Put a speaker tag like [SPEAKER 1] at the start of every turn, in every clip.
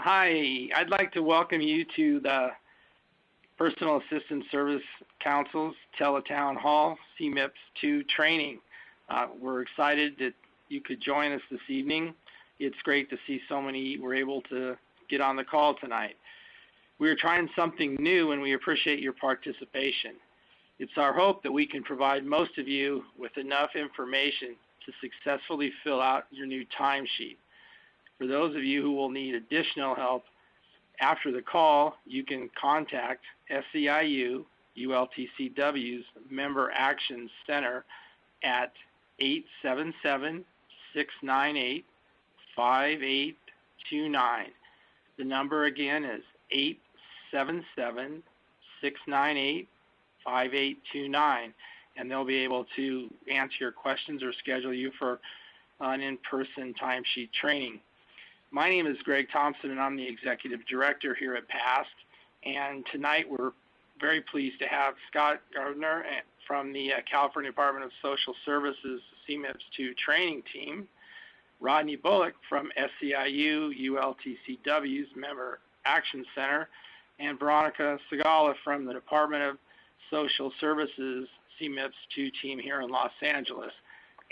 [SPEAKER 1] Hi, I'd like to welcome you to the Personal Assistance Service Council's TeleTownHall CMIPS 2 training. We're excited that you could join us this evening. It's great to see so many were able to get on the call tonight. We're trying something new and we appreciate your participation. It's our hope that we can provide most of you with enough information to successfully fill out your new timesheet. For those of you who will need additional help after the call, you can contact SEIU ULTCW's Member Action Center at 877-698-5829. The number again is 877-698-5829, and they'll be able to answer your questions or schedule you for an in-person timesheet training. My name is Greg Thompson, and I'm the Executive Director here at PASC. And tonight we're very pleased to have Scott Gardner from the California Department of Social Services CMIPS 2 training team, Rodney Bullock from SEIU ULTCW's Member Action Center, and Veronica Segala from the Department of Social Services CMIPS 2 team here in Los Angeles.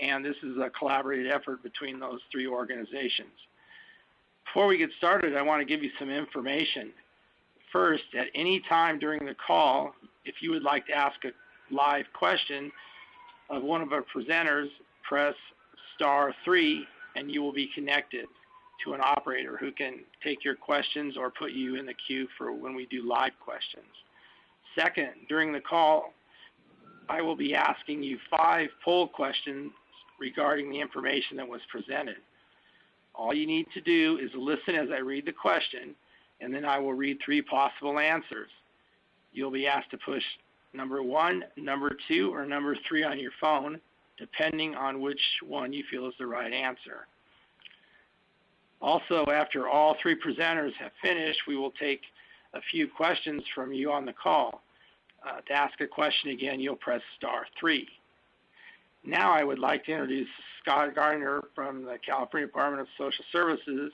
[SPEAKER 1] And this is a collaborative effort between those three organizations. Before we get started, I want to give you some information. First, at any time during the call, if you would like to ask a live question of one of our presenters, press *3 and you will be connected to an operator who can take your questions or put you in the queue for when we do live questions. Second, during the call, I will be asking you 5 poll questions regarding the information that was presented. All you need to do is listen as I read the question, and then I will read 3 possible answers. You'll be asked to push number 1, number 2, or number 3 on your phone, depending on which one you feel is the right answer. Also, after all 3 presenters have finished, we will take a few questions from you on the call. To ask a question again, you'll press *3. Now I would like to introduce Scott Gardner from the California Department of Social Services,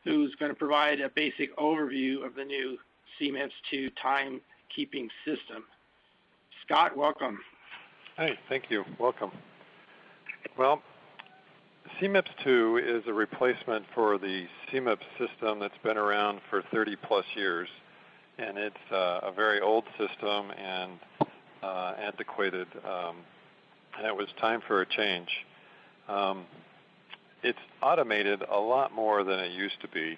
[SPEAKER 1] who's going to provide a basic overview of the new CMIPS 2 timekeeping system. Scott, welcome.
[SPEAKER 2] Hey, thank you. Welcome. Well, CMIPS 2 is a replacement for the CMIPS system that's been around for 30-plus years, and it's a very old system and antiquated. And it was time for a change. It's automated a lot more than it used to be.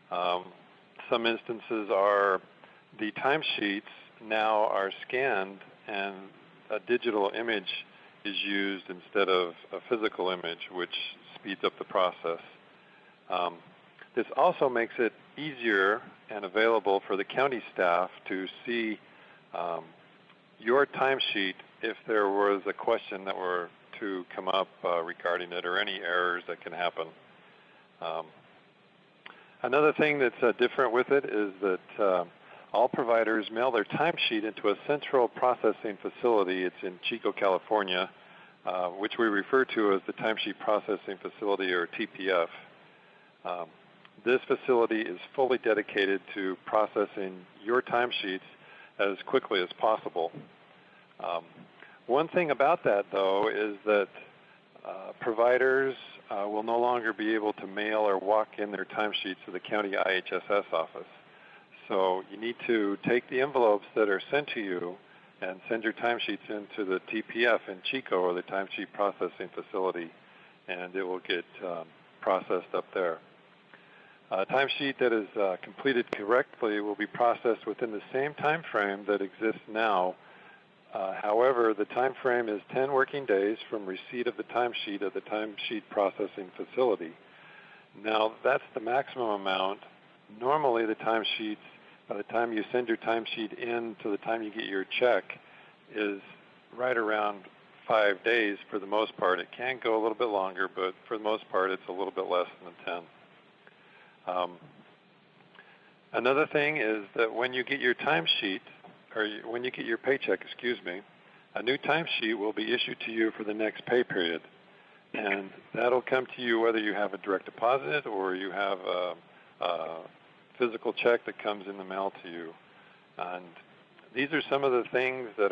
[SPEAKER 2] Some instances are the timesheets now are scanned and a digital image is used instead of a physical image, which speeds up the process. This also makes it easier and available for the county staff to see your timesheet if there was a question that were to come up regarding it or any errors that can happen. Another thing that's different with it is that all providers mail their timesheet into a central processing facility. It's in Chico, California, which we refer to as the Timesheet Processing Facility, or TPF. This facility is fully dedicated to processing your timesheets as quickly as possible. One thing about that, though, is that providers will no longer be able to mail or walk in their timesheets to the county IHSS office. So you need to take the envelopes that are sent to you and send your timesheets into the TPF in Chico, or the Timesheet Processing Facility, and it will get processed up there. A timesheet that is completed correctly will be processed within the same time frame that exists now. However, the time frame is 10 working days from receipt of the timesheet at the Timesheet Processing Facility. Now, that's the maximum amount. Normally, the timesheets, by the time you send your timesheet in to the time you get your check, is right around 5 days for the most part. It can go a little bit longer, but for the most part, it's a little bit less than 10. Another thing is that when you get your timesheet, or when you get your paycheck, a new timesheet will be issued to you for the next pay period. And that'll come to you whether you have a direct deposit or you have physical check that comes in the mail to you. And these are some of the things that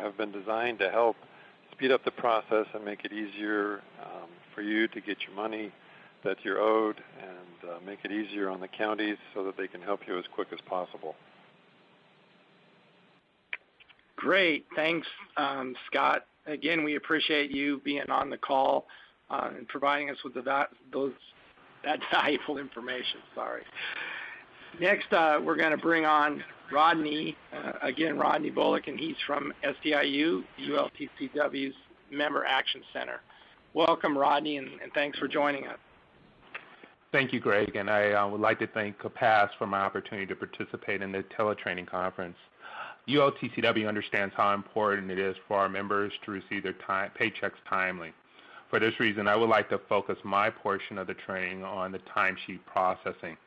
[SPEAKER 2] have been designed to help speed up the process and make it easier for you to get your money that you're owed, and make it easier on the counties so that they can help you as quick as possible.
[SPEAKER 1] Great. Thanks, Scott. Again, we appreciate you being on the call and providing us with that valuable information. Sorry. Next, we're going to bring on Rodney. Again, Rodney Bullock, and he's from SDIU, ULTCW's Member Action Center. Welcome, Rodney, and thanks for joining us.
[SPEAKER 3] Thank you, Greg, and I would like to thank PASC for my opportunity to participate in the Teletraining Conference. ULTCW understands how important it is for our members to receive their paychecks timely. For this reason, I would like to focus my portion of the training on the timesheet processing.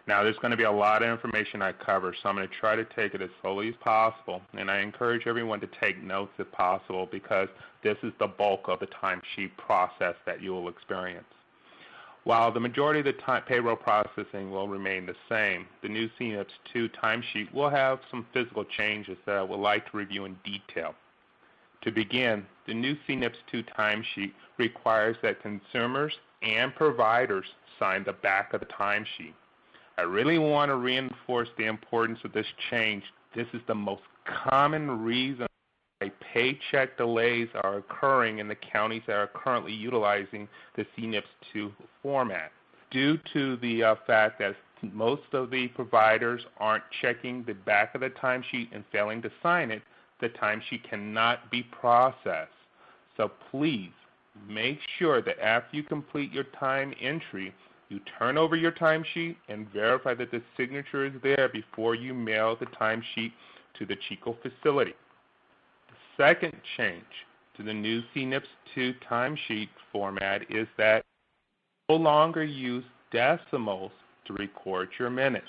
[SPEAKER 3] Now, there's going to be a lot of information I cover, so I'm going to try to take it as slowly as possible, and I encourage everyone to take notes if possible, because this is the bulk of the timesheet process that you will experience. While the majority of the payroll processing will remain the same, the new CNIPS 2 timesheet will have some physical changes that I would like to review in detail. To begin, the new CNIPS 2 timesheet requires that consumers and providers sign the back of the timesheet. I really want to reinforce the importance of this change. This is the most common reason why paycheck delays are occurring in the counties that are currently utilizing the CNIPS 2 format. Due to the fact that most of the providers aren't checking the back of the timesheet and failing to sign it, the timesheet cannot be processed. So please make sure that after you complete your time entry, you turn over your timesheet and verify that the signature is there before you mail the timesheet to the Chico facility. The second change to the new CNIPS 2 timesheet format is that you no longer use decimals to record your minutes.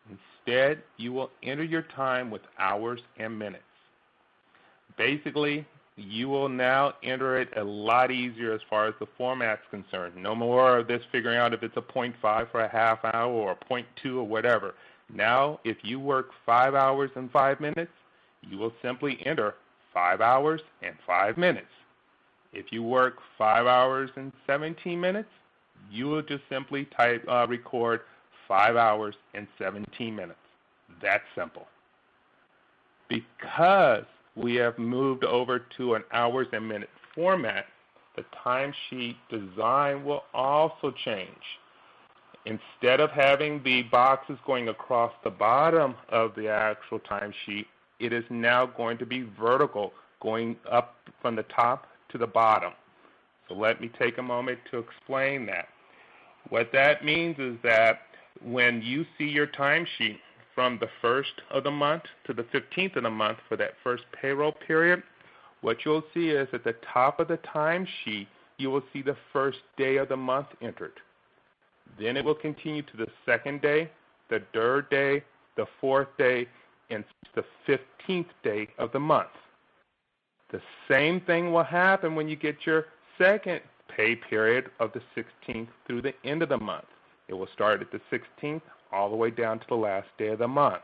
[SPEAKER 3] Instead, you will enter your time with hours and minutes. Basically, you will now enter it a lot easier as far as the format's concerned. No more of this figuring out if it's a 0.5 for a half hour or a 0.2 or whatever. Now, if you work 5 hours and 5 minutes, you will simply enter 5 hours and 5 minutes. If you work 5 hours and 17 minutes, you will just simply record 5 hours and 17 minutes. That's simple. Because we have moved over to an hours and minute format, the timesheet design will also change. Instead of having the boxes going across the bottom of the actual timesheet, it is now going to be vertical, going up from the top to the bottom. So let me take a moment to explain that. What that means is that when you see your timesheet from the 1st of the month to the 15th of the month for that first payroll period, what you'll see is at the top of the timesheet, you will see the first day of the month entered. Then it will continue to the second day, the third day, the fourth day, and the 15th day of the month. The same thing will happen when you get your second pay period of the 16th through the end of the month. It will start at the 16th all the way down to the last day of the month.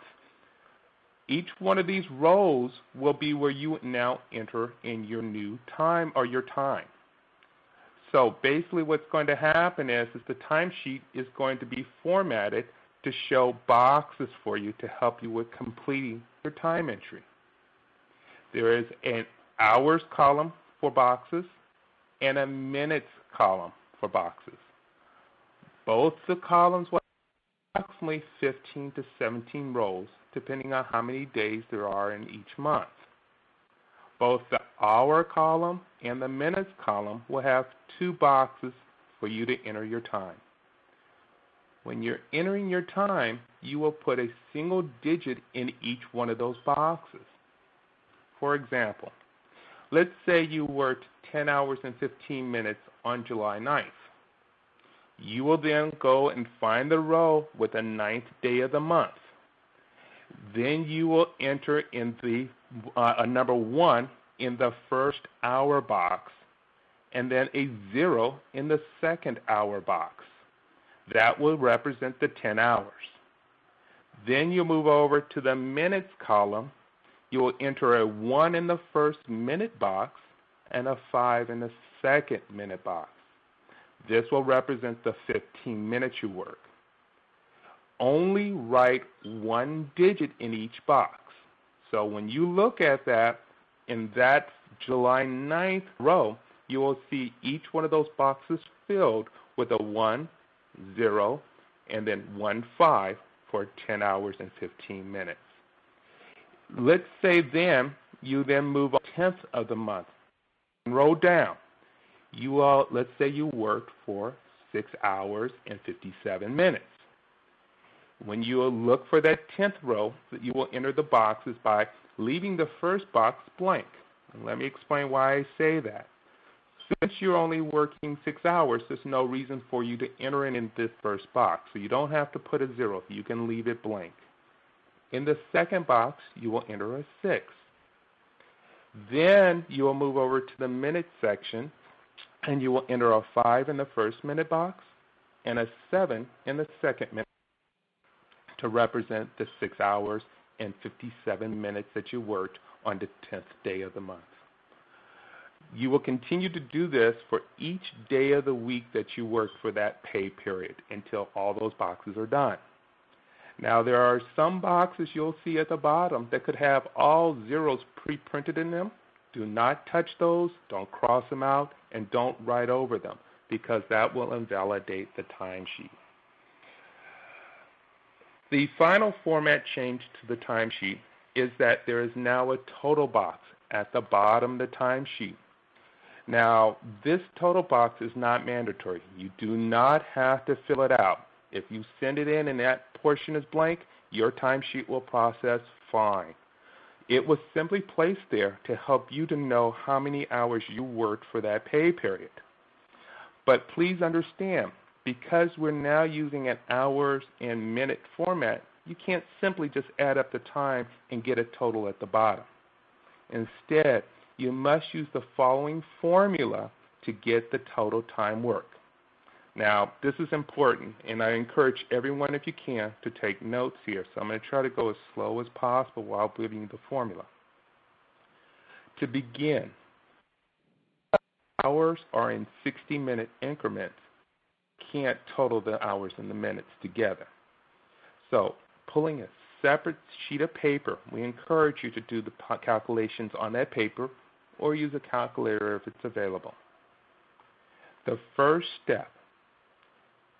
[SPEAKER 3] Each one of these rows will be where you now enter in your new time or your time. So basically what's going to happen is the timesheet is going to be formatted to show boxes for you to help you with completing your time entry. There is an hours column for boxes and a minutes column for boxes. Both the columns will have approximately 15 to 17 rows, depending on how many days there are in each month. Both the hour column and the minutes column will have 2 boxes for you to enter your time. When you're entering your time, you will put a single digit in each one of those boxes. For example, let's say you worked 10 hours and 15 minutes on July 9th. You will then go and find the row with the 9th day of the month. Then you will enter in the number 1 in the first hour box, and then a 0 in the second hour box. That will represent the 10 hours. Then you move over to the minutes column. You will enter a 1 in the first minute box and a 5 in the second minute box. This will represent the 15 minutes you work. Only write 1 digit in each box. So when you look at that, in that July 9th row, you will see each one of those boxes filled with a 1, 0, and then 1, 5 for 10 hours and 15 minutes. Let's say then you then move on to the 10th of the month. Roll down. Let's say you worked for 6 hours and 57 minutes. When you look for that 10th row, you will enter the boxes by leaving the first box blank. And let me explain why I say that. Since you're only working 6 hours, there's no reason for you to enter it in this first box. So you don't have to put a 0. You can leave it blank. In the second box, you will enter a 6. Then you will move over to the minute section, and you will enter a 5 in the first minute box and a 7 in the second minute to represent the 6 hours and 57 minutes that you worked on the 10th day of the month. You will continue to do this for each day of the week that you work for that pay period until all those boxes are done. Now, there are some boxes you'll see at the bottom that could have all zeros pre-printed in them. Do not touch those, don't cross them out, and don't write over them, because that will invalidate the timesheet. The final format change to the timesheet is that there is now a total box at the bottom of the timesheet. Now, this total box is not mandatory. You do not have to fill it out. If you send it in and that portion is blank, your timesheet will process fine. It was simply placed there to help you to know how many hours you worked for that pay period. But please understand, because we're now using an hours and minute format, you can't simply just add up the time and get a total at the bottom. Instead, you must use the following formula to get the total time work. Now, this is important, and I encourage everyone, if you can, to take notes here. So I'm going to try to go as slow as possible while giving you the formula. To begin, hours are in 60-minute increments. Can't total the hours and the minutes together. So pulling a separate sheet of paper, we encourage you to do the calculations on that paper or use a calculator if it's available. The first step,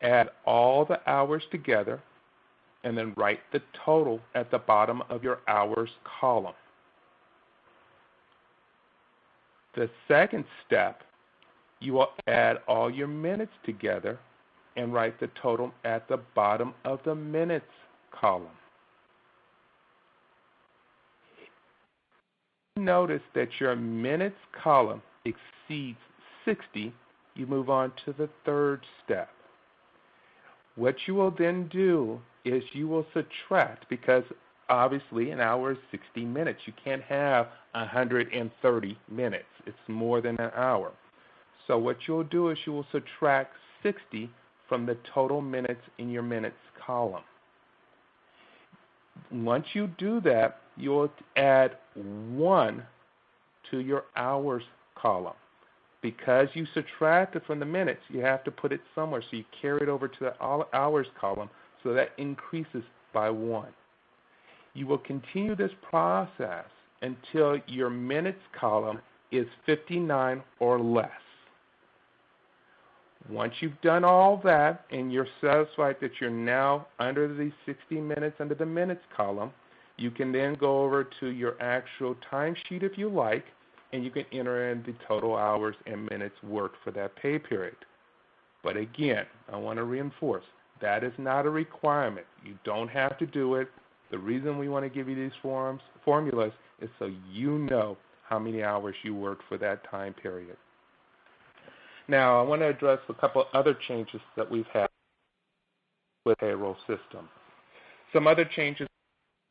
[SPEAKER 3] add all the hours together and then write the total at the bottom of your hours column. The second step, you will add all your minutes together and write the total at the bottom of the minutes column. Notice that your minutes column exceeds 60, you move on to the third step. What you will then do is you will subtract, because obviously an hour is 60 minutes. You can't have 130 minutes. It's more than an hour. So what you'll do is you will subtract 60 from the total minutes in your minutes column. Once you do that, you'll add 1 to your hours column. Because you subtracted from the minutes, you have to put it somewhere. So you carry it over to the hours column, so that increases by 1. You will continue this process until your minutes column is 59 or less. Once you've done all that and you're satisfied that you're now under the 60 minutes under the minutes column, you can then go over to your actual timesheet if you like, and you can enter in the total hours and minutes worked for that pay period. But again, I want to reinforce, that is not a requirement. You don't have to do it. The reason we want to give you these formulas is so you know how many hours you worked for that time period. Now, I want to address a couple other changes that we've had with the payroll system. Some other changes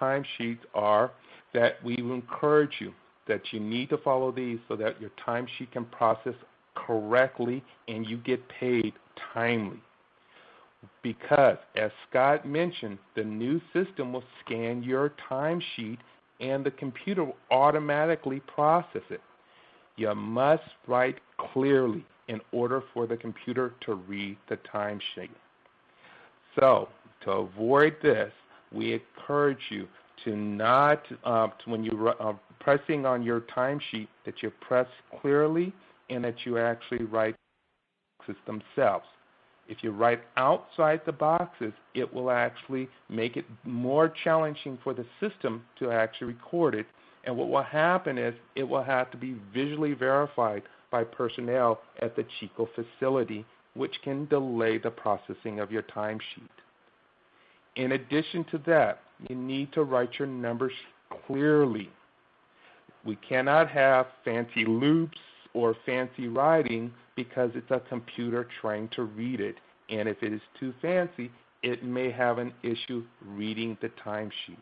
[SPEAKER 3] to timesheets are that we encourage you that you need to follow these so that your timesheet can process correctly and you get paid timely. because, as Scott mentioned, the new system will scan your timesheet and the computer will automatically process it. You must write clearly in order for the computer to read the timesheet. So, to avoid this, we encourage you to not, when you are pressing on your timesheet, that you press clearly and that you actually write the boxes themselves. If you write outside the boxes, it will actually make it more challenging for the system to actually record it. And what will happen is it will have to be visually verified by personnel at the Chico facility, which can delay the processing of your timesheet. In addition to that, you need to write your numbers clearly. We cannot have fancy loops or fancy writing because it's a computer trying to read it. And if it is too fancy, it may have an issue reading the timesheet.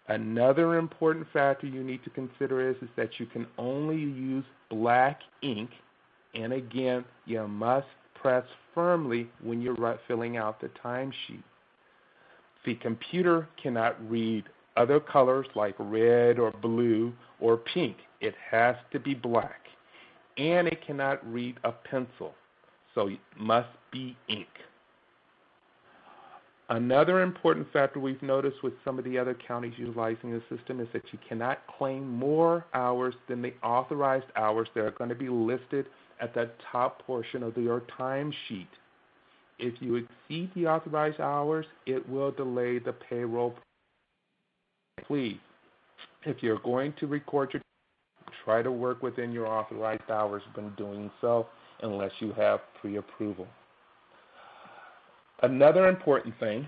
[SPEAKER 3] Another important factor you need to consider is that you can only use black ink, and again, you must press firmly when you're filling out the timesheet. The computer cannot read other colors like red or blue or pink. It has to be black. And it cannot read a pencil, so it must be ink. Another important factor we've noticed with some of the other counties utilizing the system is that you cannot claim more hours than the authorized hours that are going to be listed at the top portion of your timesheet. If you exceed the authorized hours, it will delay the payroll. Please, if you're going to record your try to work within your authorized hours when doing so, unless you have pre-approval. Another important thing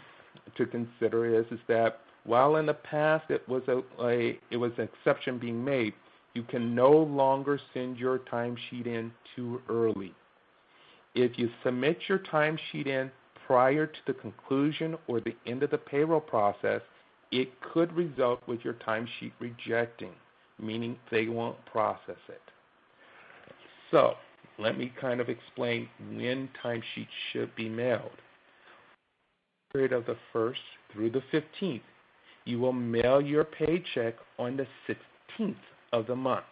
[SPEAKER 3] to consider is that while in the past it was an exception being made, you can no longer send your timesheet in too early. If you submit your timesheet in prior to the conclusion or the end of the payroll process, it could result with your timesheet rejecting, meaning they won't process it. So, let me kind of explain when timesheets should be mailed. Period of the 1st through the 15th, you will mail your paycheck on the 16th of the month.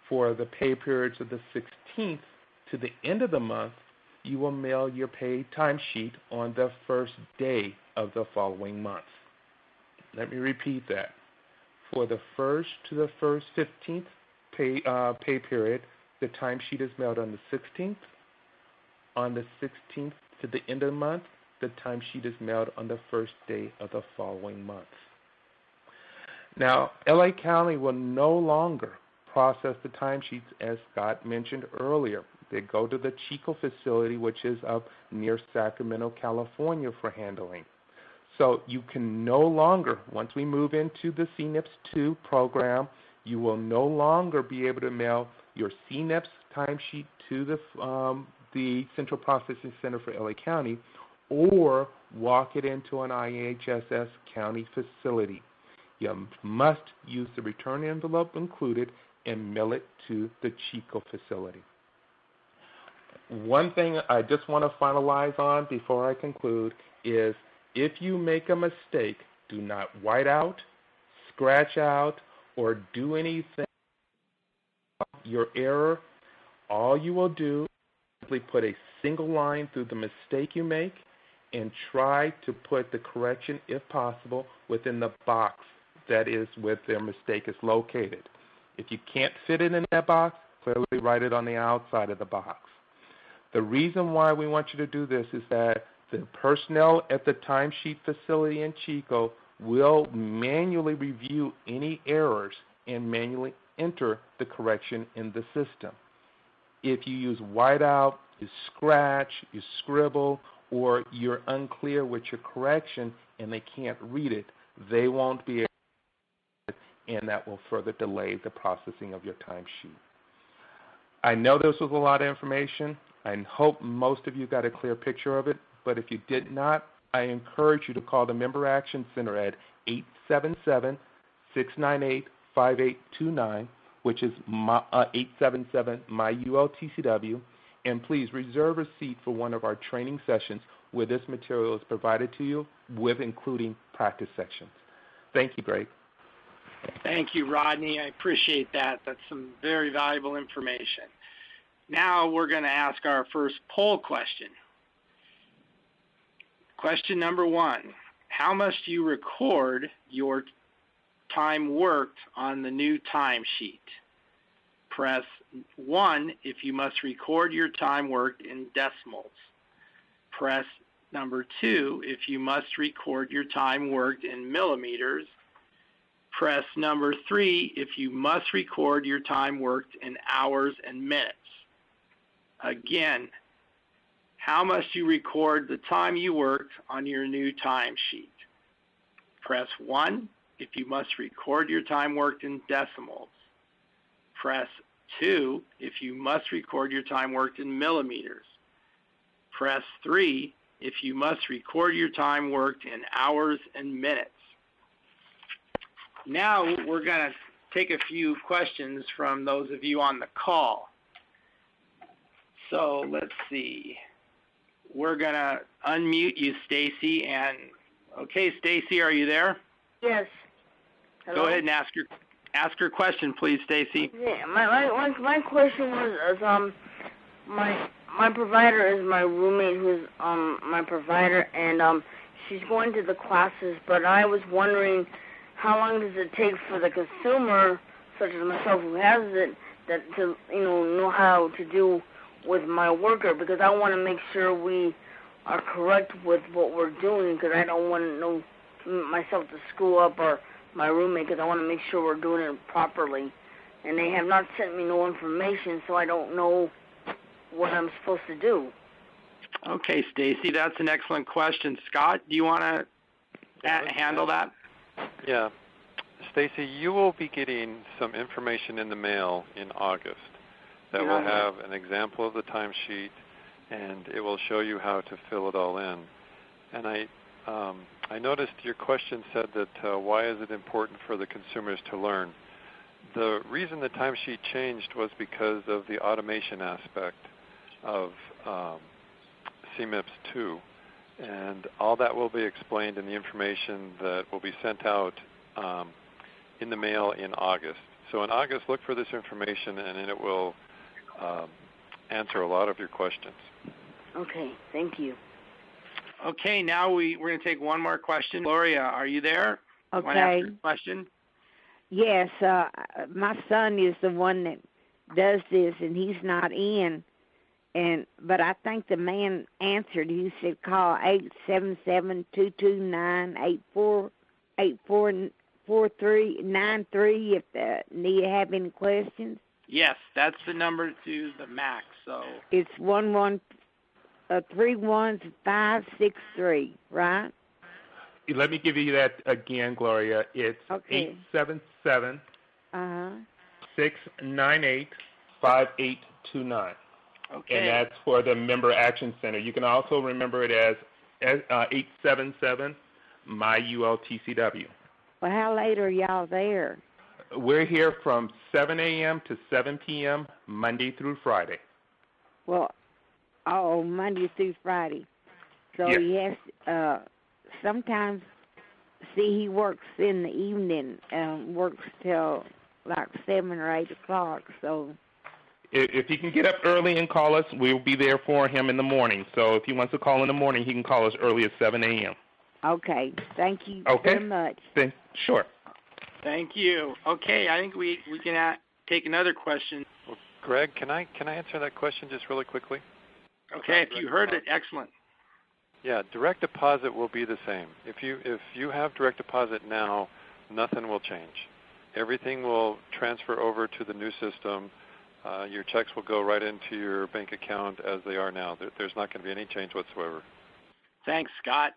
[SPEAKER 3] For the pay periods of the 16th to the end of the month, you will mail your pay timesheet on the first day of the following month. Let me repeat that. For the 1st to the 15th pay period, the timesheet is mailed on the 16th. On the 16th to the end of the month, the timesheet is mailed on the first day of the following month. Now, LA County will no longer process the timesheets as Scott mentioned earlier. They go to the Chico facility, which is up near Sacramento, California, for handling. So you can no longer, once we move into the CNIPS 2 program, you will no longer be able to mail your CNIPS timesheet to the Central Processing Center for LA County or walk it into an IHSS county facility. You must use the return envelope included and mail it to the Chico facility. One thing I just want to finalize on before I conclude is if you make a mistake, do not white out, scratch out, or do anything your error. All you will do is simply put a single line through the mistake you make and try to put the correction, if possible, within the box that is where their mistake is located. If you can't fit it in that box, clearly write it on the outside of the box. The reason why we want you to do this is that the personnel at the timesheet facility in Chico will manually review any errors and manually enter the correction in the system. If you use whiteout, you scratch, you scribble, or you're unclear with your correction and they can't read it, they won't be able to, and that will further delay the processing of your timesheet. I know this was a lot of information. I hope most of you got a clear picture of it, but if you did not, I encourage you to call the Member Action Center at 877-698-5829, which is 877-MY-ULTCW, And please reserve a seat for one of our training sessions where this material is provided to you with including practice sections. Thank you, Greg.
[SPEAKER 1] Thank you, Rodney. I appreciate that. That's some very valuable information. Now we're going to ask our first poll question. Question number 1, how must you record your time worked on the new timesheet? Press 1 if you must record your time worked in decimals. Press number 2 if you must record your time worked in millimeters. Press number 3 if you must record your time worked in hours and minutes. Again, how must you record the time you worked on your new timesheet? Press 1 if you must record your time worked in decimals. Press 2 if you must record your time worked in millimeters. Press 3 if you must record your time worked in hours and minutes. Now we're going to take a few questions from those of you on the call. So let's see. We're going to unmute you, Stacy. And okay, Stacy, are you there?
[SPEAKER 4] Yes. Hello?
[SPEAKER 1] Go ahead and ask your question, please, Stacy.
[SPEAKER 4] Yeah, my question was my provider is my roommate who's my provider, and she's going to the classes, but I was wondering how long does it take for the consumer, such as myself who has it, to know how to do with my worker, because I want to make sure we are correct with what we're doing, because I don't want to know myself to screw up or my roommate, because I want to make sure we're doing it properly. And they have not sent me no information, so I don't know what I'm supposed to do.
[SPEAKER 1] Okay, Stacy, that's an excellent question. Scott, do you want to handle that?
[SPEAKER 2] Yeah. Stacy, you will be getting some information in the mail in August that will have an example of the timesheet, and it will show you how to fill it all in. And I noticed your question said that why is it important for the consumers to learn? The reason the timesheet changed was because of the automation aspect of CMIPS 2. And all that will be explained in the information that will be sent out in the mail in August. So in August, look for this information, and then it will answer a lot of your questions.
[SPEAKER 4] Okay, thank you.
[SPEAKER 1] Okay, now we're going to take one more question. Gloria, are you there?
[SPEAKER 5] Okay.
[SPEAKER 1] Want to ask your question?
[SPEAKER 5] Yes, my son is the one that does this, and he's not in. But I think the man answered. He said call 877-229-8493 if you have any questions.
[SPEAKER 1] Yes, that's the number to the max. So
[SPEAKER 5] it's 31563, right?
[SPEAKER 3] Let me give you that again, Gloria. It's 877 698 5829.
[SPEAKER 1] Okay.
[SPEAKER 3] And that's for the Member Action Center. You can also remember it as 877 MyULTCW.
[SPEAKER 5] Well, how late are y'all there?
[SPEAKER 3] We're here from 7 a.m. to 7 p.m. Monday through Friday.
[SPEAKER 5] Well, Monday through Friday. So
[SPEAKER 3] yes.
[SPEAKER 5] He has sometimes, he works in the evening, works till like 7 or 8 o'clock, so...
[SPEAKER 3] If he can get up early and call us, we'll be there for him in the morning. So if he wants to call in the morning, he can call us early as 7 a.m.
[SPEAKER 5] Okay. Thank you very much.
[SPEAKER 3] Sure.
[SPEAKER 1] Thank you. Okay, I think we can take another question.
[SPEAKER 2] Well, Greg, can I answer that question just really quickly?
[SPEAKER 1] Okay, if you heard it, excellent.
[SPEAKER 2] Yeah, direct deposit will be the same. If you have direct deposit now, nothing will change. Everything will transfer over to the new system. Your checks will go right into your bank account as they are now. There's not going to be any change whatsoever.
[SPEAKER 1] Thanks, Scott.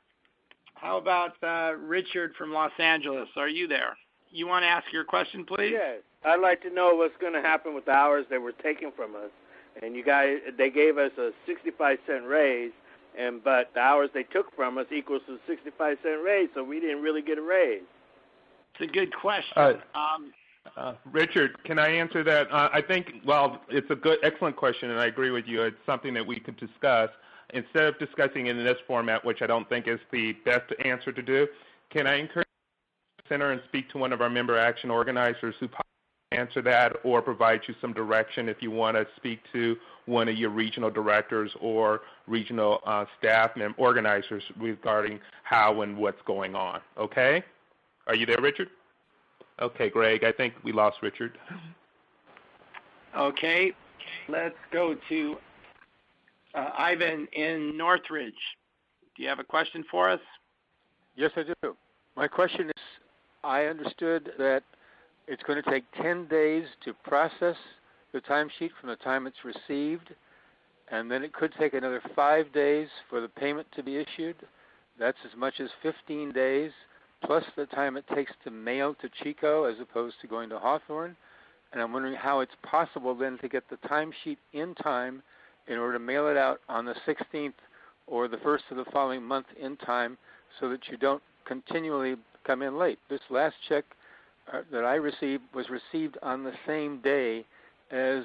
[SPEAKER 1] How about Richard from Los Angeles? Are you there? You want to ask your question, please?
[SPEAKER 6] Yes. I'd like to know what's going to happen with the hours that were taken from us. And you guys, they gave us a 65-cent raise, but the hours they took from us equals to a 65-cent raise, so we didn't really get a raise.
[SPEAKER 1] It's a good question.
[SPEAKER 3] Richard, can I answer that? I think, well, it's a good, excellent question, and I agree with you. It's something that we could discuss. Instead of discussing it in this format, which I don't think is the best answer to do, can I encourage the center and speak to one of our member action organizers who possibly answer that, or provide you some direction if you want to speak to one of your regional directors or regional staff organizers regarding how and what's going on. Okay? Are you there, Richard? Okay, Greg, I think we lost Richard.
[SPEAKER 1] Okay, let's go to Ivan in Northridge. Do you have a question for us?
[SPEAKER 7] Yes, I do. My question is, I understood that it's going to take 10 days to process the timesheet from the time it's received, and then it could take another 5 days for the payment to be issued. That's as much as 15 days, plus the time it takes to mail to Chico as opposed to going to Hawthorne. And I'm wondering how it's possible then to get the timesheet in time in order to mail it out on the 16th or the 1st of the following month in time so that you don't continually come in late. This last check that I received was received on the same day as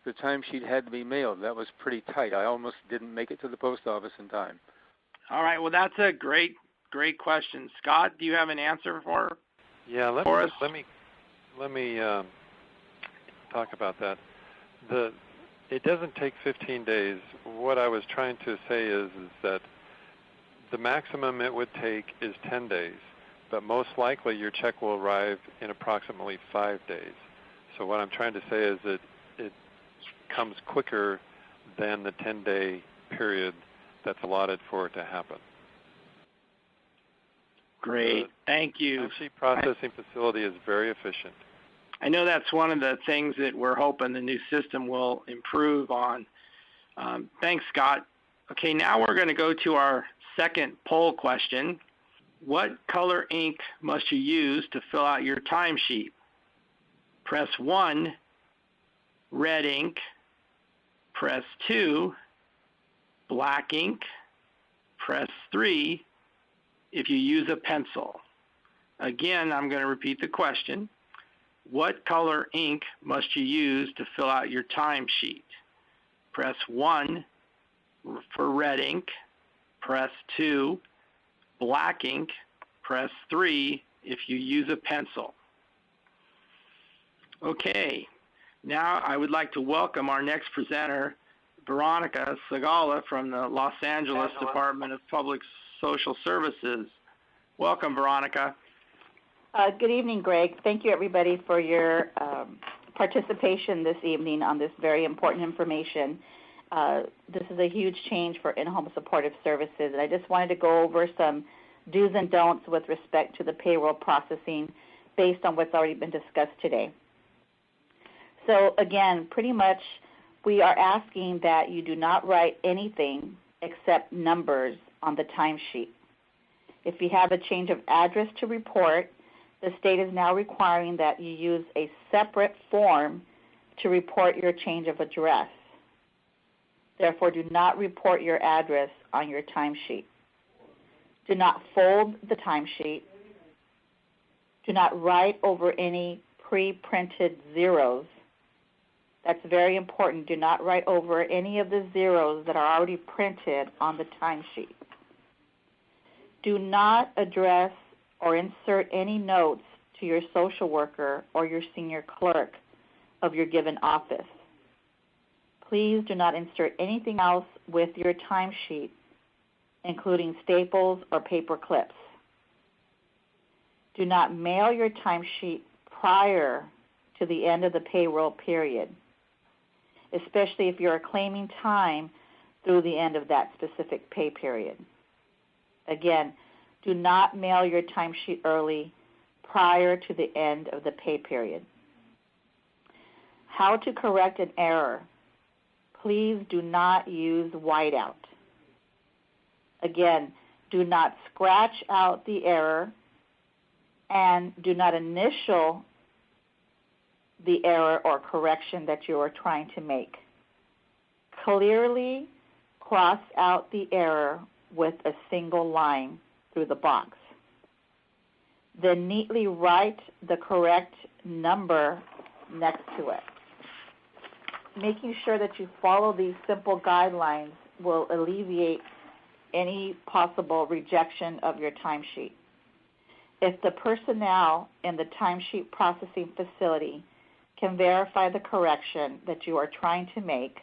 [SPEAKER 7] the timesheet had to be mailed. That was pretty tight. I almost didn't make it to the post office in time.
[SPEAKER 1] All right, well, that's a great question. Scott, do you have an answer for us?
[SPEAKER 2] Yeah, let me talk about that. It doesn't take 15 days. What I was trying to say is that the maximum it would take is 10 days, but most likely your check will arrive in approximately 5 days. So what I'm trying to say is that it comes quicker than the 10-day period that's allotted for it to happen.
[SPEAKER 1] Great, thank you.
[SPEAKER 2] The processing facility is very efficient.
[SPEAKER 1] I know that's one of the things that we're hoping the new system will improve on. Thanks, Scott. Okay, now we're going to go to our second poll question. What color ink must you use to fill out your timesheet? Press 1, red ink. Press 2, black ink. Press 3 if you use a pencil. Again, I'm going to repeat the question. What color ink must you use to fill out your timesheet? Press 1 for red ink. Press 2, black ink. Press 3 if you use a pencil. Okay, now I would like to welcome our next presenter, Veronica Segala from the Los Angeles Department of Public Social Services. Welcome, Veronica.
[SPEAKER 8] Good evening, Greg. Thank you, everybody, for your participation this evening on this very important information. This is a huge change for in-home supportive services, and I just wanted to go over some do's and don'ts with respect to the payroll processing based on what's already been discussed today. So, again, pretty much we are asking that you do not write anything except numbers on the timesheet. If you have a change of address to report, the state is now requiring that you use a separate form to report your change of address. Therefore, do not report your address on your timesheet. Do not fold the timesheet. Do not write over any pre-printed zeros. That's very important. Do not write over any of the zeros that are already printed on the timesheet. Do not address or insert any notes to your social worker or your senior clerk of your given office. Please do not insert anything else with your timesheet, including staples or paper clips. Do not mail your timesheet prior to the end of the payroll period, especially if you are claiming time through the end of that specific pay period. Again, do not mail your timesheet early prior to the end of the pay period. How to correct an error. Please do not use whiteout. Again, do not scratch out the error and do not initial the error or correction that you are trying to make. Clearly cross out the error with a single line through the box. then neatly write the correct number next to it. Making sure that you follow these simple guidelines will alleviate any possible rejection of your timesheet. If the personnel in the timesheet processing facility can verify the correction that you are trying to make,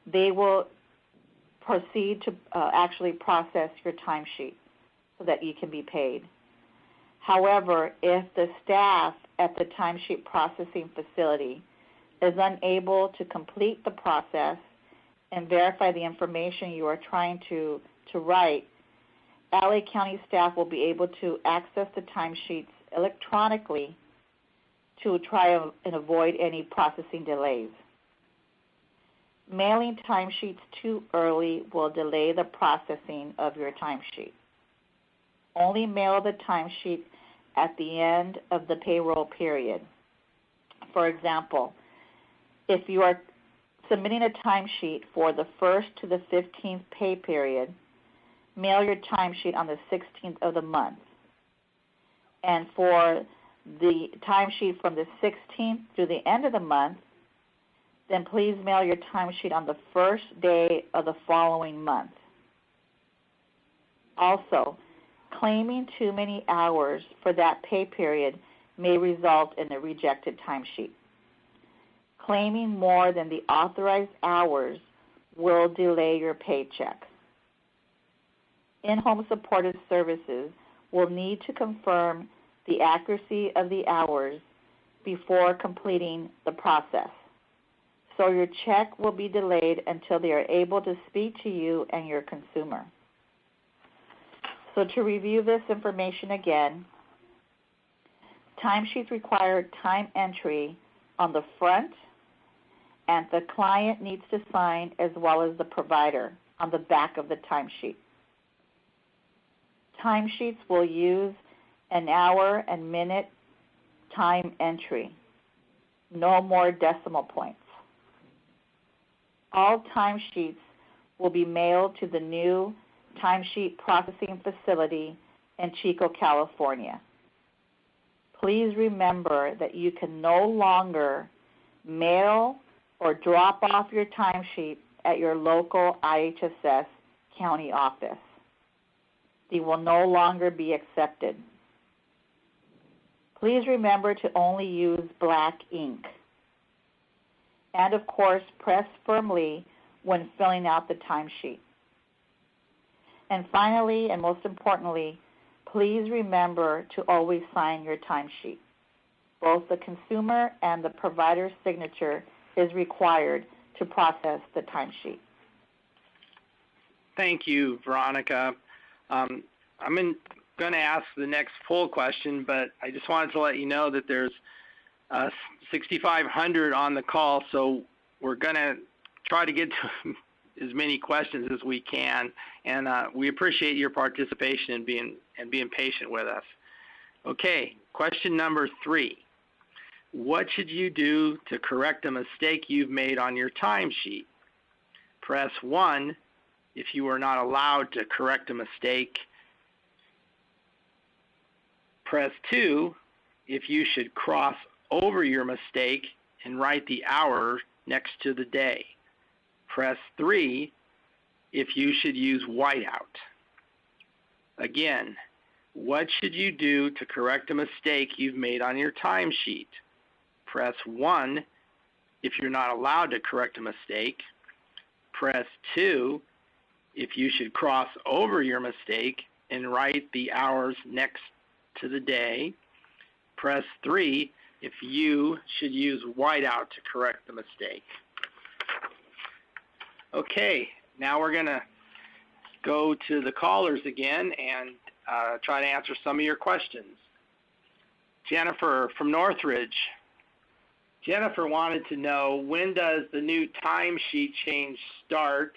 [SPEAKER 8] they will proceed to actually process your timesheet so that you can be paid. However, if the staff at the timesheet processing facility is unable to complete the process and verify the information you are trying to write, LA County staff will be able to access the timesheets electronically to try and avoid any processing delays. Mailing timesheets too early will delay the processing of your timesheet. Only mail the timesheet at the end of the payroll period. For example, if you are submitting a timesheet for the 1st to the 15th pay period, mail your timesheet on the 16th of the month. And for the timesheet from the 16th to the end of the month, then please mail your timesheet on the first day of the following month. Also, claiming too many hours for that pay period may result in a rejected timesheet. Claiming more than the authorized hours will delay your paycheck. In-home supportive services will need to confirm the accuracy of the hours before completing the process. So your check will be delayed until they are able to speak to you and your consumer. So to review this information again, timesheets require time entry on the front, and the client needs to sign as well as the provider on the back of the timesheet. Timesheets will use an hour and minute time entry, no more decimal points. All timesheets will be mailed to the new timesheet processing facility in Chico, California. Please remember that you can no longer mail or drop off your timesheet at your local IHSS county office. They will no longer be accepted. Please remember to only use black ink. And of course, press firmly when filling out the timesheet. And finally, and most importantly, please remember to always sign your timesheet. Both the consumer and the provider's signature is required to process the timesheet.
[SPEAKER 1] Thank you, Veronica. I'm going to ask the next poll question, but I just wanted to let you know that there's 6,500 on the call, so we're going to try to get to as many questions as we can, and we appreciate your participation and being patient with us. Okay, question number 3. What should you do to correct a mistake you've made on your timesheet? Press 1 if you are not allowed to correct a mistake. Press 2 if you should cross over your mistake and write the hour next to the day. Press 3 if you should use whiteout. Again, what should you do to correct a mistake you've made on your timesheet? Press 1 if you're not allowed to correct a mistake. Press 2 if you should cross over your mistake and write the hours next to the day. Press 3 if you should use whiteout to correct the mistake. Okay, now we're going to go to the callers again and try to answer some of your questions. Jennifer from Northridge. Jennifer wanted to know, when does the new timesheet change start,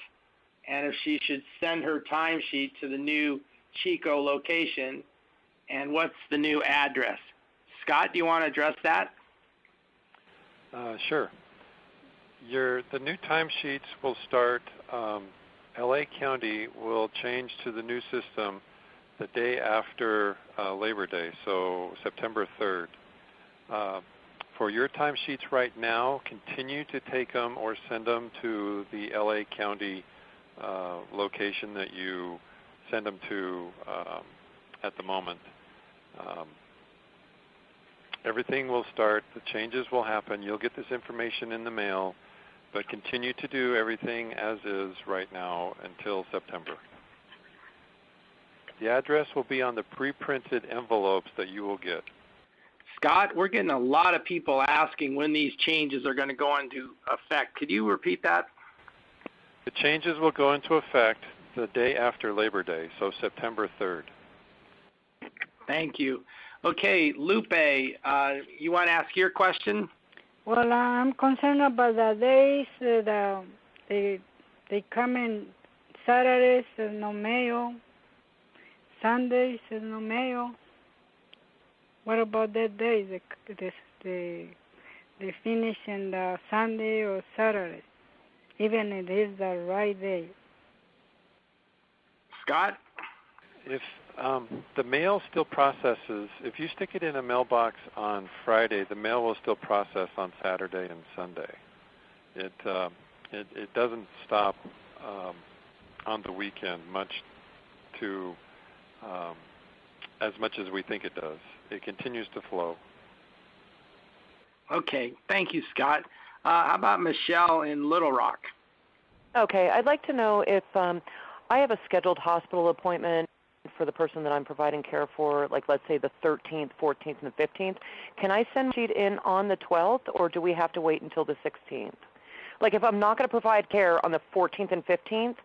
[SPEAKER 1] and if she should send her timesheet to the new Chico location, and what's the new address? Scott, do you want to address that?
[SPEAKER 2] Sure. The new timesheets will start, LA County will change to the new system the day after Labor Day, so September 3rd. For your timesheets right now, continue to take them or send them to the LA County location that you send them to at the moment. Everything will start, the changes will happen, you'll get this information in the mail, but continue to do everything as is right now until September. The address will be on the pre-printed envelopes that you will get.
[SPEAKER 1] Scott, we're getting a lot of people asking when these changes are going to go into effect. Could you repeat that?
[SPEAKER 2] The changes will go into effect the day after Labor Day, so September 3rd.
[SPEAKER 1] Thank you. Okay, Lupe, you want to ask your question?
[SPEAKER 9] Well, I'm concerned about the days that they come in. Saturdays, no mail. Sundays, no mail. What about that day? They finish in the Sunday or Saturday, even if it is the right day.
[SPEAKER 1] Scott?
[SPEAKER 2] If the mail still processes, if you stick it in a mailbox on Friday, the mail will still process on Saturday and Sunday. It doesn't stop on the weekend as much as we think it does. It continues to flow.
[SPEAKER 1] Okay, thank you, Scott. How about Michelle in Little Rock?
[SPEAKER 10] Okay, I'd like to know if I have a scheduled hospital appointment for the person that I'm providing care for, like let's say the 13th, 14th, and the 15th. Can I send a sheet in on the 12th, or do we have to wait until the 16th? Like if I'm not going to provide care on the 14th and 15th,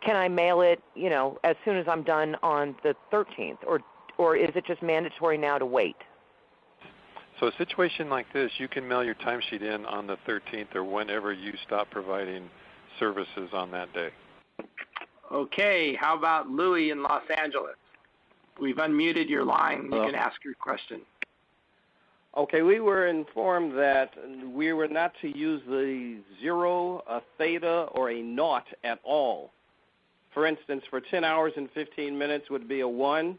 [SPEAKER 10] can I mail it, as soon as I'm done on the 13th, or is it just mandatory now to wait?
[SPEAKER 2] So a situation like this, you can mail your timesheet in on the 13th or whenever you stop providing services on that day.
[SPEAKER 1] Okay, how about Louis in Los Angeles? We've unmuted your line. You can ask your question.
[SPEAKER 11] Okay, we were informed that we were not to use the 0, a theta, or a naught at all. For instance, for 10 hours and 15 minutes would be a 1,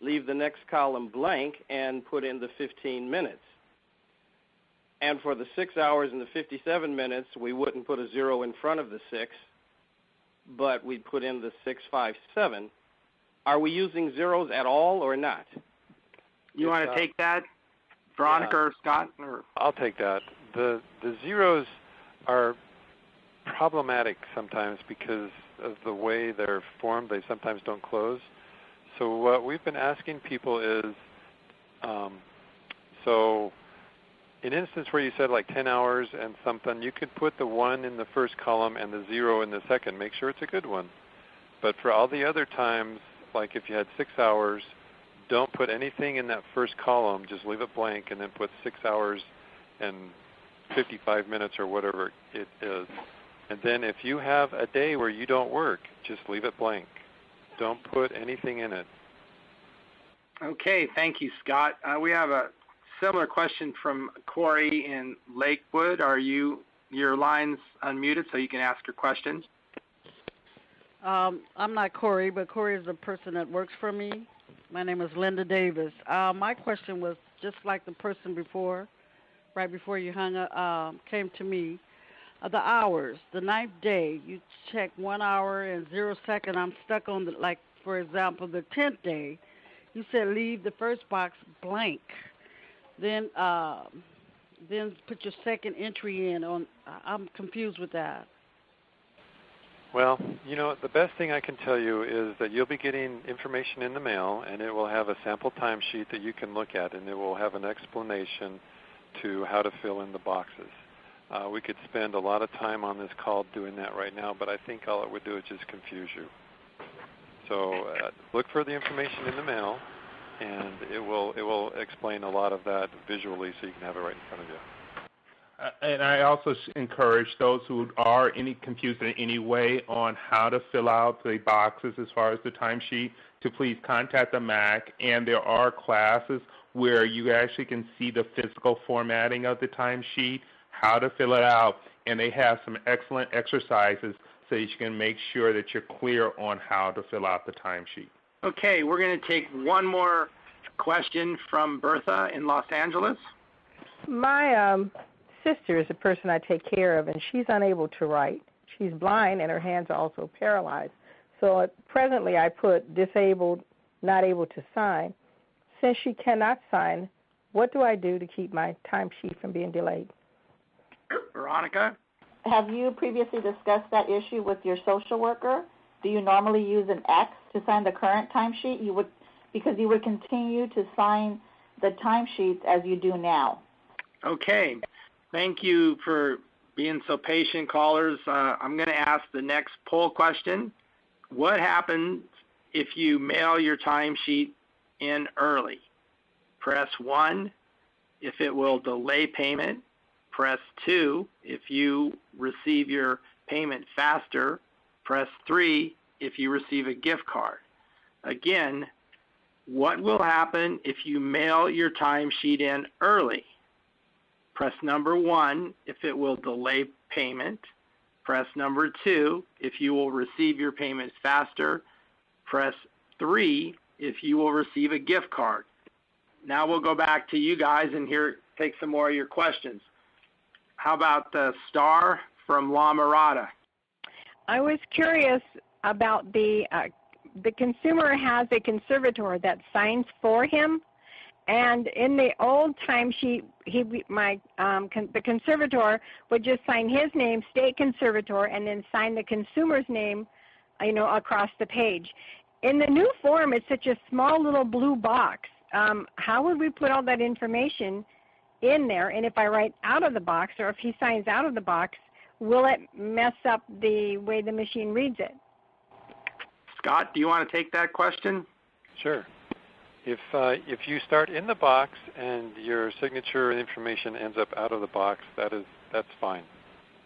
[SPEAKER 11] leave the next column blank, and put in the 15 minutes. And for the 6 hours and the 57 minutes, we wouldn't put a 0 in front of the 6, but we'd put in the 657. Are we using zeros at all or not?
[SPEAKER 1] You want to take that, Veronica or Scott? Or?
[SPEAKER 2] I'll take that. The zeros are problematic sometimes because of the way they're formed. They sometimes don't close. So what we've been asking people is, so in an instance where you said like 10 hours and something, you could put the 1 in the first column and the 0 in the second. Make sure it's a good one. But for all the other times, like if you had 6 hours, don't put anything in that first column. Just leave it blank and then put 6 hours and 55 minutes or whatever it is. And then if you have a day where you don't work, just leave it blank. Don't put anything in it.
[SPEAKER 1] Okay, thank you, Scott. We have a similar question from Corey in Lakewood. Your line's unmuted so you can ask your question?
[SPEAKER 12] I'm not Corey, but Corey is the person that works for me. My name is Linda Davis. My question was just like the person before, right before you came to me. The hours, the 9th day, you check 1 hour and 0 second. I'm stuck on for example, the 10th day, you said leave the first box blank. Then put your second entry in on. I'm confused with that.
[SPEAKER 2] Well, the best thing I can tell you is that you'll be getting information in the mail, and it will have a sample timesheet that you can look at, and it will have an explanation to how to fill in the boxes. We could spend a lot of time on this call doing that right now, but I think all it would do is just confuse you. So look for the information in the mail, and it will explain a lot of that visually so you can have it right in front of you.
[SPEAKER 3] And I also encourage those who are confused in any way on how to fill out the boxes as far as the timesheet to please contact the MAC. And there are classes where you actually can see the physical formatting of the timesheet, how to fill it out, and they have some excellent exercises so that you can make sure that you're clear on how to fill out the timesheet.
[SPEAKER 1] Okay, we're going to take one more question from Bertha in Los Angeles.
[SPEAKER 13] My sister is a person I take care of, and she's unable to write. She's blind, and her hands are also paralyzed. So presently I put disabled, not able to sign. Since she cannot sign, what do I do to keep my timesheet from being delayed?
[SPEAKER 1] Veronica?
[SPEAKER 8] Have you previously discussed that issue with your social worker? Do you normally use an X to sign the current timesheet? Because you would continue to sign the timesheets as you do now.
[SPEAKER 1] Okay. Thank you for being so patient, callers. I'm going to ask the next poll question. What happens if you mail your timesheet in early? Press 1 if it will delay payment. Press 2 if you receive your payment faster. Press 3 if you receive a gift card. Again, what will happen if you mail your timesheet in early? Press number 1 if it will delay payment. Press number 2 if you will receive your payment faster. Press 3 if you will receive a gift card. Now we'll go back to you guys and take some more of your questions. How about Star from La Mirada?
[SPEAKER 14] I was curious about the consumer has a conservator that signs for him, and in the old timesheet, the conservator would just sign his name, state conservator, and then sign the consumer's name, across the page. In the new form, it's such a small little blue box. How would we put all that information in there? And if I write out of the box, or if he signs out of the box, will it mess up the way the machine reads it?
[SPEAKER 1] Scott, do you want to take that question?
[SPEAKER 2] Sure. If you start in the box and your signature information ends up out of the box, that's fine.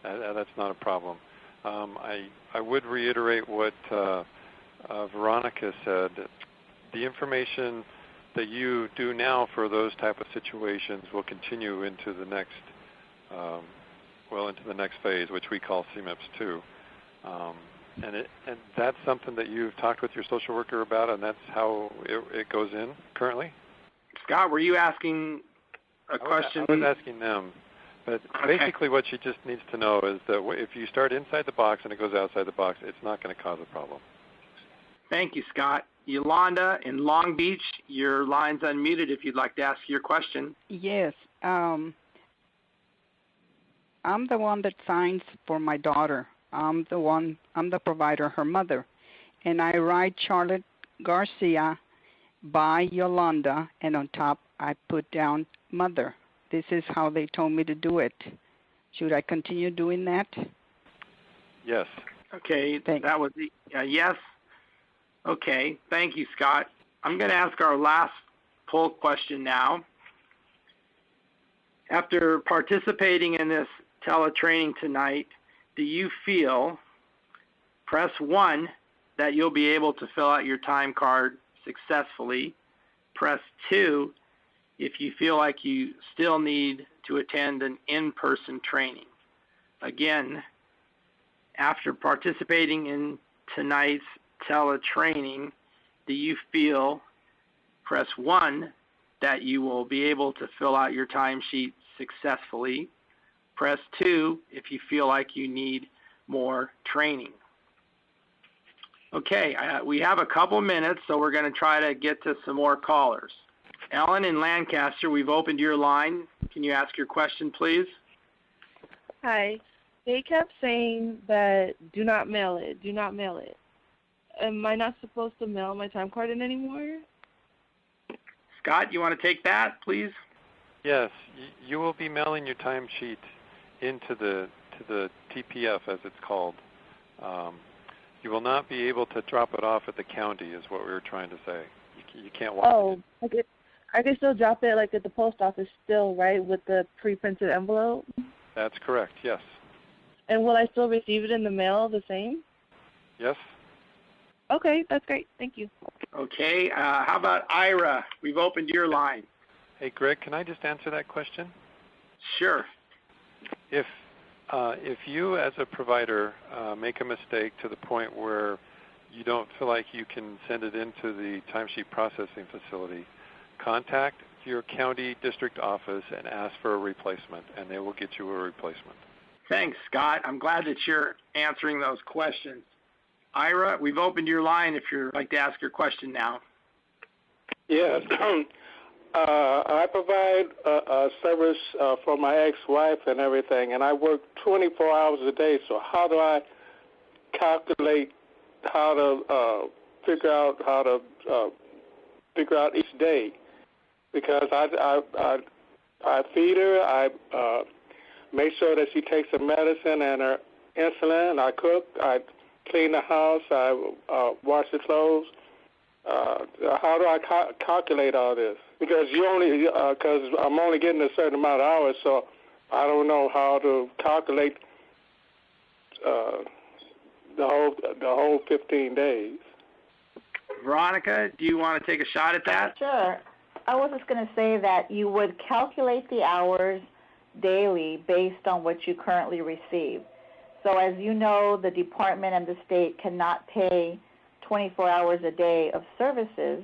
[SPEAKER 2] That's not a problem. I would reiterate what Veronica said. The information that you do now for those type of situations will continue into the next phase, which we call CMIPS 2. And that's something that you've talked with your social worker about, and that's how it goes in currently?
[SPEAKER 1] Scott, were you asking a question?
[SPEAKER 2] I was asking them. But basically what she just needs to know is that if you start inside the box and it goes outside the box, it's not going to cause a problem.
[SPEAKER 1] Thank you, Scott. Yolanda in Long Beach, your line's unmuted if you'd like to ask your question.
[SPEAKER 15] Yes. I'm the one that signs for my daughter. I'm the provider, her mother. And I write Charlotte Garcia by Yolanda, and on top I put down mother. This is how they told me to do it. Should I continue doing that?
[SPEAKER 2] Yes.
[SPEAKER 1] Okay, that was yes. Okay, thank you, Scott. I'm going to ask our last poll question now. After participating in this teletraining tonight, do you feel, press 1, that you'll be able to fill out your time card successfully? Press 2 if you feel like you still need to attend an in-person training. Again, after participating in tonight's teletraining, do you feel, press 1, that you will be able to fill out your timesheet successfully? Press 2 if you feel like you need more training. Okay, we have a couple minutes, so we're going to try to get to some more callers. Ellen in Lancaster, we've opened your line. Can you ask your question, please?
[SPEAKER 16] Hi. They kept saying that do not mail it, do not mail it. Am I not supposed to mail my time card in anymore?
[SPEAKER 1] Scott, you want to take that, please?
[SPEAKER 2] Yes, you will be mailing your timesheet into the TPF, as it's called. You will not be able to drop it off at the county, is what we were trying to say. You can't walk it in.
[SPEAKER 16] I can still drop it like at the post office still, right, with the pre-printed envelope?
[SPEAKER 2] That's correct, yes.
[SPEAKER 16] And will I still receive it in the mail the same?
[SPEAKER 2] Yes.
[SPEAKER 16] Okay, that's great. Thank you.
[SPEAKER 1] Okay, how about Ira? We've opened your line.
[SPEAKER 2] Hey, Greg, can I just answer that question?
[SPEAKER 1] Sure.
[SPEAKER 2] If you as a provider make a mistake to the point where you don't feel like you can send it into the timesheet processing facility, contact your county district office and ask for a replacement, and they will get you a replacement.
[SPEAKER 1] Thanks, Scott. I'm glad that you're answering those questions. Ira, we've opened your line if you'd like to ask your question now.
[SPEAKER 17] Yes. I provide a service for my ex-wife and everything, and I work 24 hours a day, so how do I calculate how to figure out each day? Because I feed her, I make sure that she takes her medicine and her insulin, I cook, I clean the house, I wash the clothes. How do I calculate all this? Because I'm only getting a certain amount of hours, so I don't know how to calculate the whole 15 days.
[SPEAKER 1] Veronica, do you want to take a shot at that?
[SPEAKER 8] Sure. I was just going to say that you would calculate the hours daily based on what you currently receive. So as you know, the department and the state cannot pay 24 hours a day of services.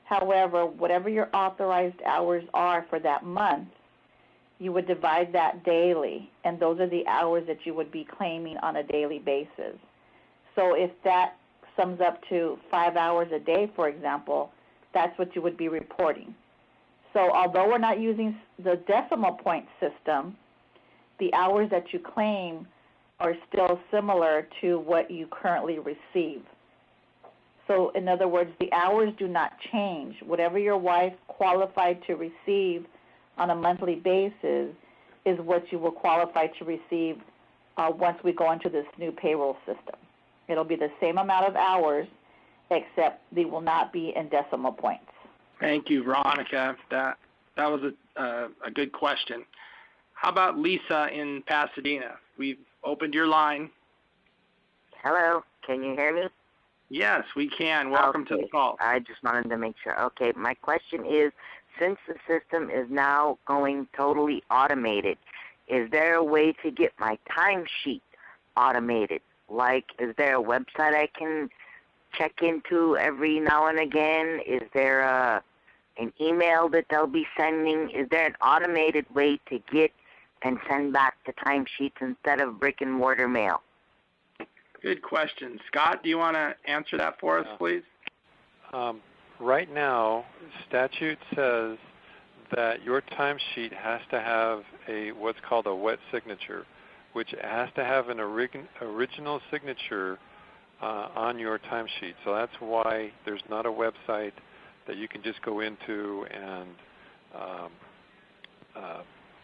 [SPEAKER 8] However, whatever your authorized hours are for that month, you would divide that daily, and those are the hours that you would be claiming on a daily basis. So if that sums up to 5 hours a day, for example, that's what you would be reporting. So although we're not using the decimal point system, the hours that you claim are still similar to what you currently receive. So in other words, the hours do not change. Whatever your wife qualified to receive on a monthly basis is what you will qualify to receive once we go into this new payroll system. It'll be the same amount of hours, except they will not be in decimal points.
[SPEAKER 1] Thank you, Veronica. That was a good question. How about Lisa in Pasadena? We've opened your line.
[SPEAKER 18] Hello, can you hear me?
[SPEAKER 1] Yes, we can. Welcome to the call.
[SPEAKER 18] I just wanted to make sure. Okay, my question is, since the system is now going totally automated, is there a way to get my timesheet automated? Like, is there a website I can check into every now and again? Is there an email that they'll be sending? Is there an automated way to get and send back the timesheets instead of brick and mortar mail?
[SPEAKER 1] Good question. Scott, do you want to answer that for us, please?
[SPEAKER 2] Right now, statute says that your timesheet has to have what's called a wet signature, which has to have an original signature on your timesheet. So that's why there's not a website that you can just go into and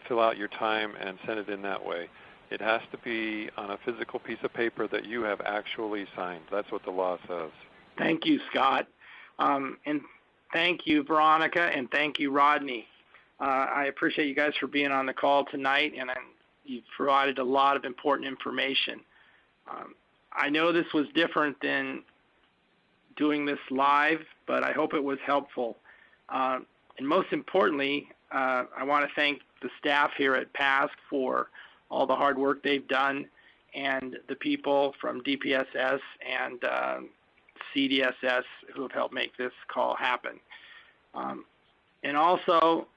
[SPEAKER 2] fill out your time and send it in that way. It has to be on a physical piece of paper that you have actually signed. That's what the law says.
[SPEAKER 1] Thank you, Scott. And thank you, Veronica, and thank you, Rodney. I appreciate you guys for being on the call tonight, and you've provided a lot of important information. I know this was different than doing this live, but I hope it was helpful. And most importantly, I want to thank the staff here at PASC for all the hard work they've done, and the people from DPSS and CDSS who have helped make this call happen. And also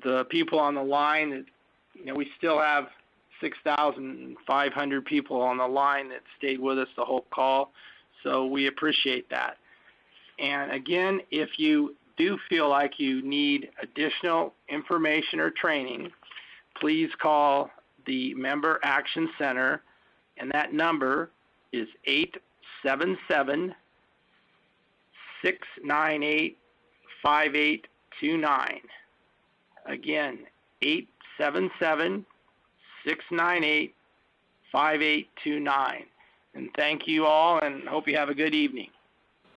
[SPEAKER 1] the people on the line, we still have 6,500 people on the line that stayed with us the whole call, so we appreciate that. And again, if you do feel like you need additional information or training, please call the Member Action Center, and that number is 877-698-5829. Again, 877-698-5829. And thank you all, and hope you have a good evening.